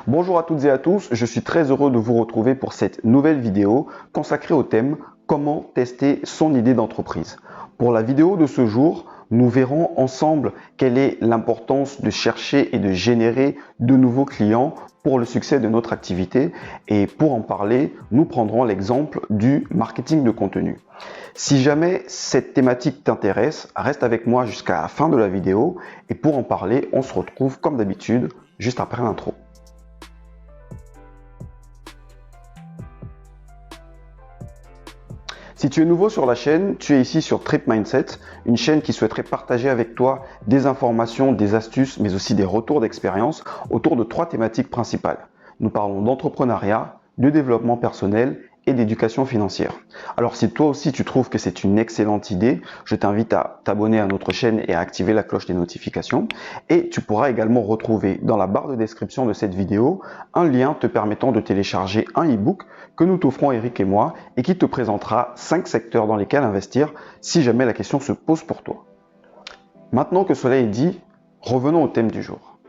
Bonjour à toutes et à tous, je suis très heureux de vous retrouver pour cette nouvelle vidéo consacrée au thème comment tester son idée d'entreprise. Pour la vidéo de ce jour, nous verrons ensemble quelle est l'importance de chercher et de générer de nouveaux clients pour le succès de notre activité. Et pour en parler, nous prendrons l'exemple du marketing de contenu. Si jamais cette thématique t'intéresse, reste avec moi jusqu'à la fin de la vidéo. Et pour en parler, on se retrouve comme d'habitude juste après l'intro. Si tu es nouveau sur la chaîne, tu es ici sur Trip Mindset, une chaîne qui souhaiterait partager avec toi des informations, des astuces, mais aussi des retours d'expérience autour de 3 thématiques principales. Nous parlons d'entrepreneuriat, de développement personnel et d'éducation financière. Alors si toi aussi tu trouves que c'est une excellente idée, je t'invite à t'abonner à notre chaîne et à activer la cloche des notifications. Et tu pourras également retrouver dans la barre de description de cette vidéo un lien te permettant de télécharger un e-book que nous t'offrons Eric et moi et qui te présentera 5 secteurs dans lesquels investir si jamais la question se pose pour toi. Maintenant que cela est dit, revenons au thème du jour.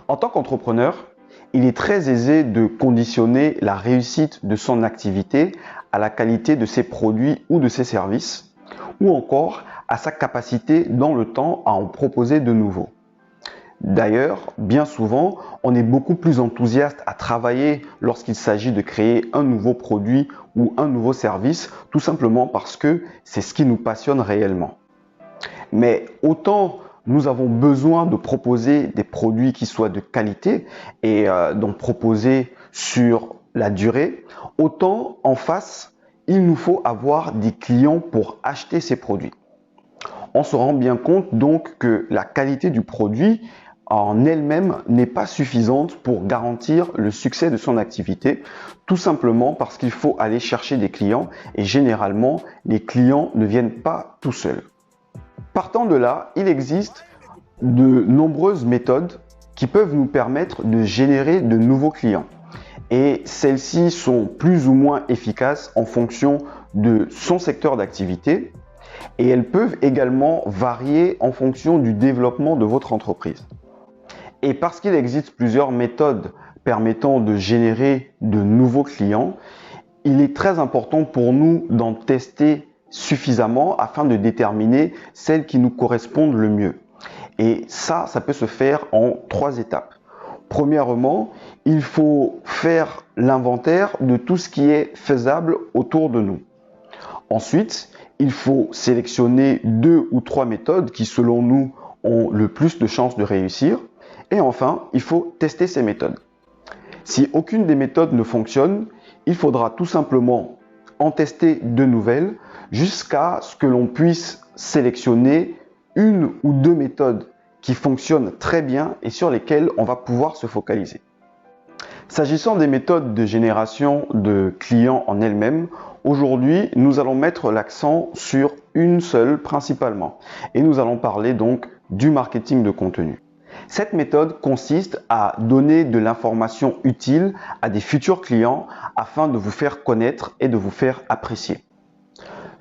En tant qu'entrepreneur, il est très aisé de conditionner la réussite de son activité à la qualité de ses produits ou de ses services, ou encore à sa capacité dans le temps à en proposer de nouveaux. D'ailleurs, bien souvent, on est beaucoup plus enthousiaste à travailler lorsqu'il s'agit de créer un nouveau produit ou un nouveau service, tout simplement parce que c'est ce qui nous passionne réellement. Mais autant nous avons besoin de proposer des produits qui soient de qualité et d'en proposer sur la durée, autant en face, il nous faut avoir des clients pour acheter ces produits. On se rend bien compte donc que la qualité du produit en elle-même n'est pas suffisante pour garantir le succès de son activité, tout simplement parce qu'il faut aller chercher des clients et généralement, les clients ne viennent pas tout seuls. Partant de là, il existe de nombreuses méthodes qui peuvent nous permettre de générer de nouveaux clients. Et celles-ci sont plus ou moins efficaces en fonction de son secteur d'activité et elles peuvent également varier en fonction du développement de votre entreprise. Et parce qu'il existe plusieurs méthodes permettant de générer de nouveaux clients, il est très important pour nous d'en tester suffisamment afin de déterminer celles qui nous correspondent le mieux. Et ça peut se faire en 3 étapes. Premièrement, il faut faire l'inventaire de tout ce qui est faisable autour de nous. Ensuite, il faut sélectionner 2 ou 3 méthodes qui, selon nous, ont le plus de chances de réussir. Et enfin, il faut tester ces méthodes. Si aucune des méthodes ne fonctionne, il faudra tout simplement en tester de nouvelles jusqu'à ce que l'on puisse sélectionner 1 ou 2 méthodes qui fonctionnent très bien et sur lesquelles on va pouvoir se focaliser. S'agissant des méthodes de génération de clients en elles-mêmes, aujourd'hui, nous allons mettre l'accent sur une seule principalement. Et nous allons parler donc du marketing de contenu. Cette méthode consiste à donner de l'information utile à des futurs clients afin de vous faire connaître et de vous faire apprécier.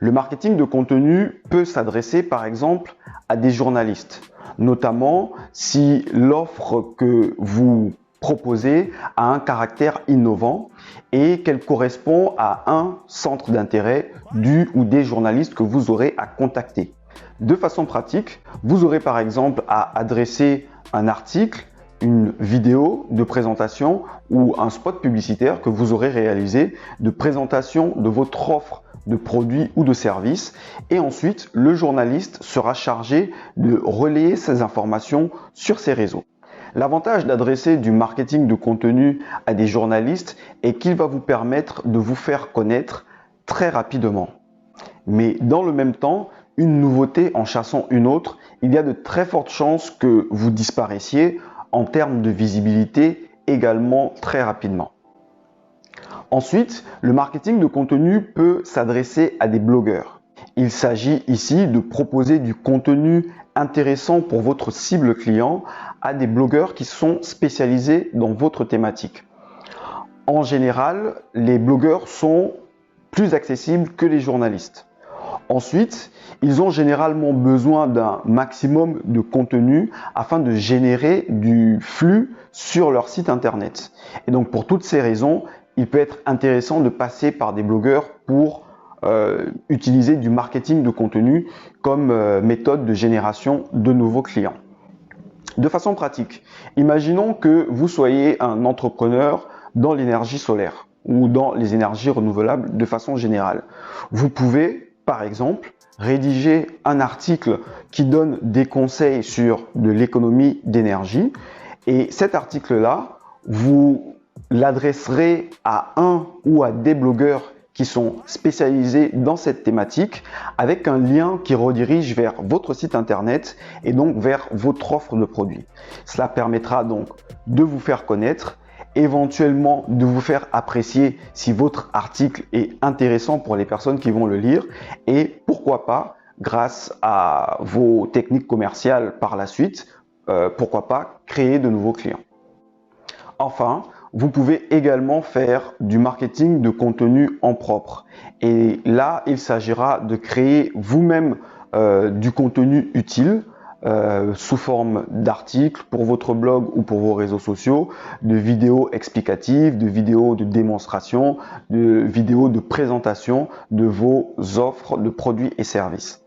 Le marketing de contenu peut s'adresser par exemple à des journalistes, notamment si l'offre que vous proposez a un caractère innovant et qu'elle correspond à un centre d'intérêt du ou des journalistes que vous aurez à contacter. De façon pratique, vous aurez par exemple à adresser un article, une vidéo de présentation ou un spot publicitaire que vous aurez réalisé de présentation de votre offre de produits ou de services et ensuite le journaliste sera chargé de relayer ces informations sur ses réseaux. L'avantage d'adresser du marketing de contenu à des journalistes est qu'il va vous permettre de vous faire connaître très rapidement. Mais dans le même temps, une nouveauté en chassant une autre, il y a de très fortes chances que vous disparaissiez en termes de visibilité également très rapidement. Ensuite, le marketing de contenu peut s'adresser à des blogueurs. Il s'agit ici de proposer du contenu intéressant pour votre cible client à des blogueurs qui sont spécialisés dans votre thématique. En général, les blogueurs sont plus accessibles que les journalistes. Ensuite, ils ont généralement besoin d'un maximum de contenu afin de générer du flux sur leur site internet. Et donc pour toutes ces raisons, il peut être intéressant de passer par des blogueurs pour utiliser du marketing de contenu comme méthode de génération de nouveaux clients. De façon pratique, imaginons que vous soyez un entrepreneur dans l'énergie solaire ou dans les énergies renouvelables de façon générale. Vous pouvez, par exemple, rédiger un article qui donne des conseils sur de l'économie d'énergie et cet article-là, vous l'adresserez à un ou à des blogueurs qui sont spécialisés dans cette thématique avec un lien qui redirige vers votre site internet et donc vers votre offre de produits. Cela permettra donc de vous faire connaître, éventuellement de vous faire apprécier si votre article est intéressant pour les personnes qui vont le lire et pourquoi pas, grâce à vos techniques commerciales par la suite, pourquoi pas créer de nouveaux clients. Enfin, vous pouvez également faire du marketing de contenu en propre. Et là, il s'agira de créer vous-même du contenu utile sous forme d'articles pour votre blog ou pour vos réseaux sociaux, de vidéos explicatives, de vidéos de démonstration, de vidéos de présentation de vos offres de produits et services.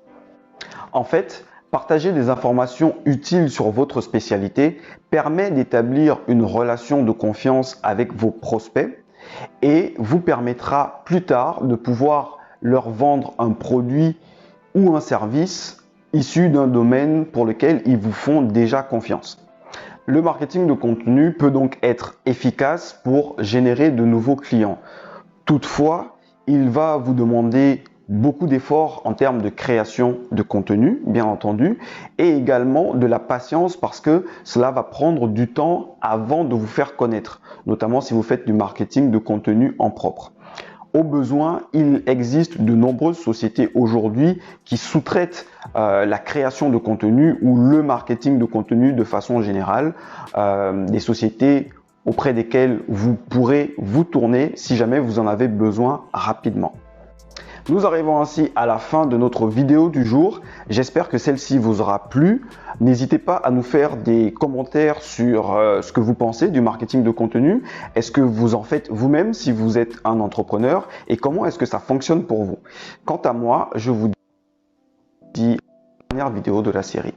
En fait, partager des informations utiles sur votre spécialité permet d'établir une relation de confiance avec vos prospects et vous permettra plus tard de pouvoir leur vendre un produit ou un service issu d'un domaine pour lequel ils vous font déjà confiance. Le marketing de contenu peut donc être efficace pour générer de nouveaux clients. Toutefois, il va vous demander beaucoup d'efforts en termes de création de contenu, bien entendu, et également de la patience parce que cela va prendre du temps avant de vous faire connaître, notamment si vous faites du marketing de contenu en propre. Au besoin, il existe de nombreuses sociétés aujourd'hui qui sous-traitent la création de contenu ou le marketing de contenu de façon générale, des sociétés auprès desquelles vous pourrez vous tourner si jamais vous en avez besoin rapidement. Nous arrivons ainsi à la fin de notre vidéo du jour. J'espère que celle-ci vous aura plu. N'hésitez pas à nous faire des commentaires sur ce que vous pensez du marketing de contenu. Est-ce que vous en faites vous-même si vous êtes un entrepreneur et comment est-ce que ça fonctionne pour vous? Quant à moi, je vous dis à la dernière vidéo de la série.